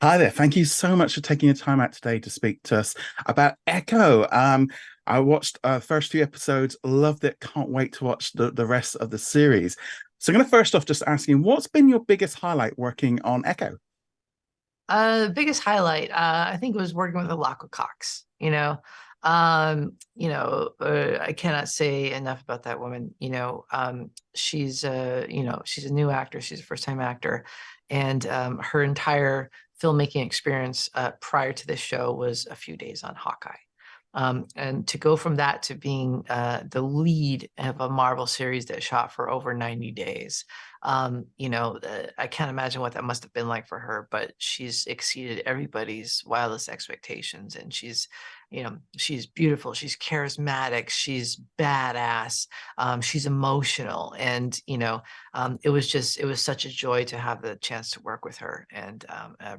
Hi there. Thank you so much for taking your time out today to speak to us about Echo. I watched first few episodes, loved it, can't wait to watch the rest of the series. So I'm going to first off just ask you, what's been your biggest highlight working on Echo? Biggest highlight, I think, was working with Alaka Cox. I cannot say enough about that woman. She's a new actor. She's a first-time actor, and her entire filmmaking experience prior to this show was a few days on Hawkeye. And to go from that to being the lead of a Marvel series that shot for over 90 days, I can't imagine what that must have been like for her, but she's exceeded everybody's wildest expectations. And she's beautiful, she's charismatic, she's badass, she's emotional. And, it was such a joy to have the chance to work with her and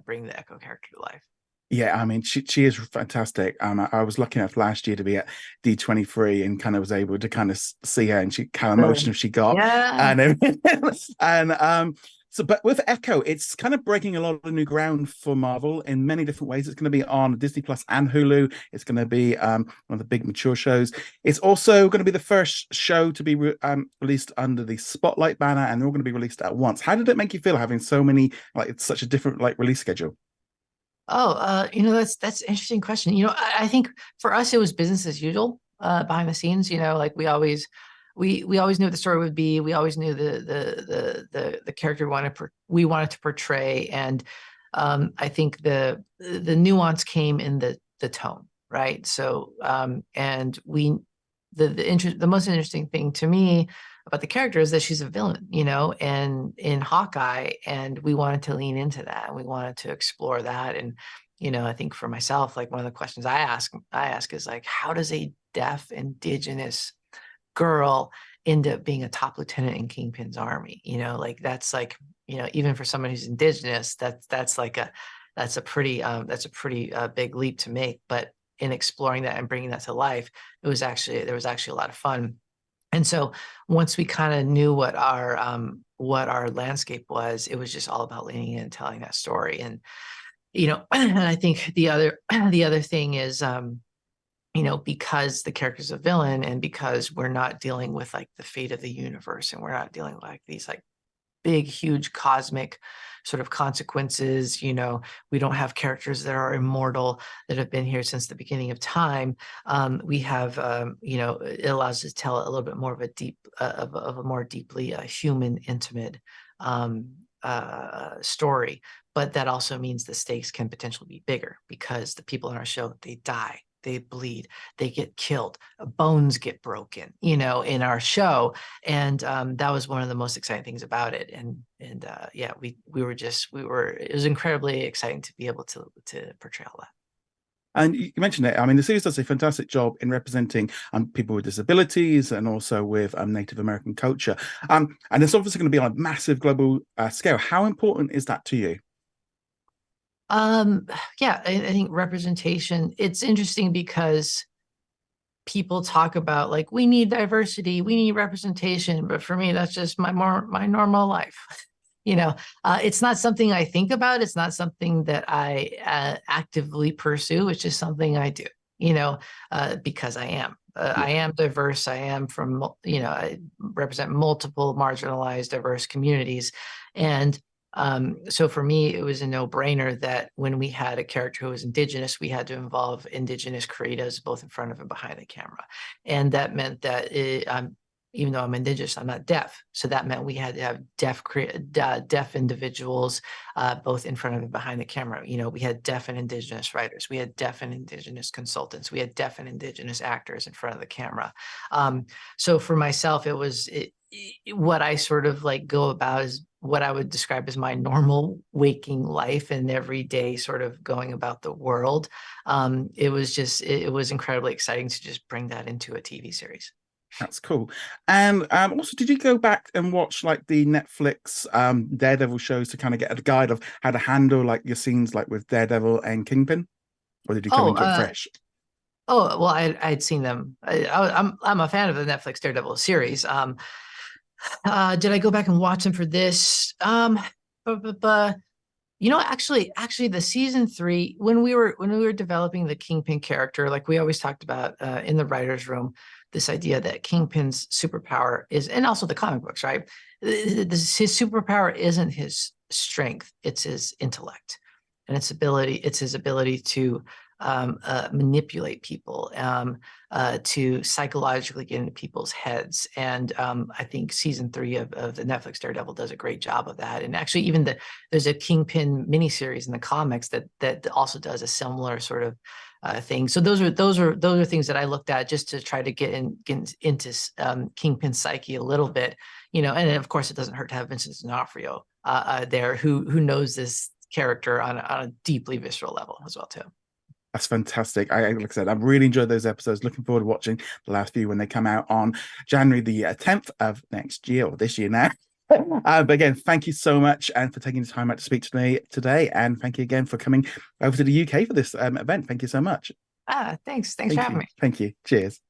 bring the Echo character to life. Yeah, I mean, she is fantastic. I was lucky enough last year to be at D23 and kind of was able to kind of see her and how emotional she got, Yeah. and and so, but with Echo, it's kind of breaking a lot of new ground for Marvel in many different ways. It's going to be on Disney Plus and Hulu. It's going to be one of the big mature shows. It's also going to be the first show to be released under the Spotlight banner, and they're all going to be released at once. How did it make you feel having so many, like, it's such a different like release schedule? Oh, that's an interesting question. I think for us it was business as usual, behind the scenes. Like we always knew what the story would be. We always knew the character we wanted to portray, and I think the nuance came in the tone, right? So and we the most interesting thing to me about the character is that she's a villain, and in Hawkeye, and we wanted to lean into that, and we wanted to explore that. And I think for myself, like, one of the questions I ask is, like, how does a deaf indigenous girl end up being a top lieutenant in Kingpin's army? Like, that's like, even for someone who's indigenous, that's a pretty big leap to make. But in exploring that and bringing that to life, there was actually a lot of fun. And so once we kind of knew what our landscape was, it was just all about leaning in and telling that story. And and I think the other thing is, because the character's a villain, and because we're not dealing with, like, the fate of the universe, and we're not dealing with, like, these, like, big, huge cosmic sort of consequences. We don't have characters that are immortal, that have been here since the beginning of time. We have, it allows us to tell a little bit more of a of a more deeply human, intimate story. But that also means the stakes can potentially be bigger, because the people in our show, they die, they bleed, they get killed, bones get broken, in our show. And that was one of the most exciting things about it. And yeah, it was incredibly exciting to be able to portray all that. And you mentioned it. I mean, the series does a fantastic job in representing people with disabilities and also with Native American culture. And it's obviously going to be on a massive global scale. How important is that to you? Um, yeah, I think representation, it's interesting because people talk about, like, we need diversity, we need representation, but for me, that's just my normal life. It's not something I think about. It's not something that I actively pursue. It's just something I do. Because I Yeah. am diverse. I am from, I represent multiple marginalized, diverse communities. And so for me, it was a no-brainer that when we had a character who was indigenous, we had to involve indigenous creatives both in front of and behind the camera. And that meant that even though I'm indigenous, I'm not deaf. So that meant we had to have deaf individuals both in front of and behind the camera. We had deaf and indigenous writers, we had deaf and indigenous consultants, we had deaf and indigenous actors in front of the camera. So for myself, what I sort of, like, go about is what I would describe as my normal waking life and everyday sort of going about the world. It was incredibly exciting to just bring that into a TV series. That's cool. And also, did you go back and watch like the Netflix Daredevil shows to kind of get a guide of how to handle like your scenes like with Daredevil and Kingpin? Or did you come Oh, into it fresh? well, I'd seen them. I'm a fan of the Netflix Daredevil series. Did I go back and watch them for this? But Actually, the season 3, when we were developing the Kingpin character, like we always talked about in the writers' room, this idea that Kingpin's superpower is, and also the comic books, right? His superpower isn't his strength; it's his intellect, and it's his ability to manipulate people, to psychologically get into people's heads. And I think season 3 of the Netflix Daredevil does a great job of that. And actually, even there's a Kingpin miniseries in the comics that also does a similar sort of thing. So those are things that I looked at just to try to get into Kingpin's psyche a little bit, And of course, it doesn't hurt to have Vincent D'Onofrio there, who knows this character on a deeply visceral level as well too. That's fantastic. Like I said, I've really enjoyed those episodes. Looking forward to watching the last few when they come out on January the 10th of next year, or this year now. But again, thank you so much and for taking the time out to speak to me today. And thank you again for coming over to the UK for this event. Thank you so much. Thanks for having me. Thank you. Cheers.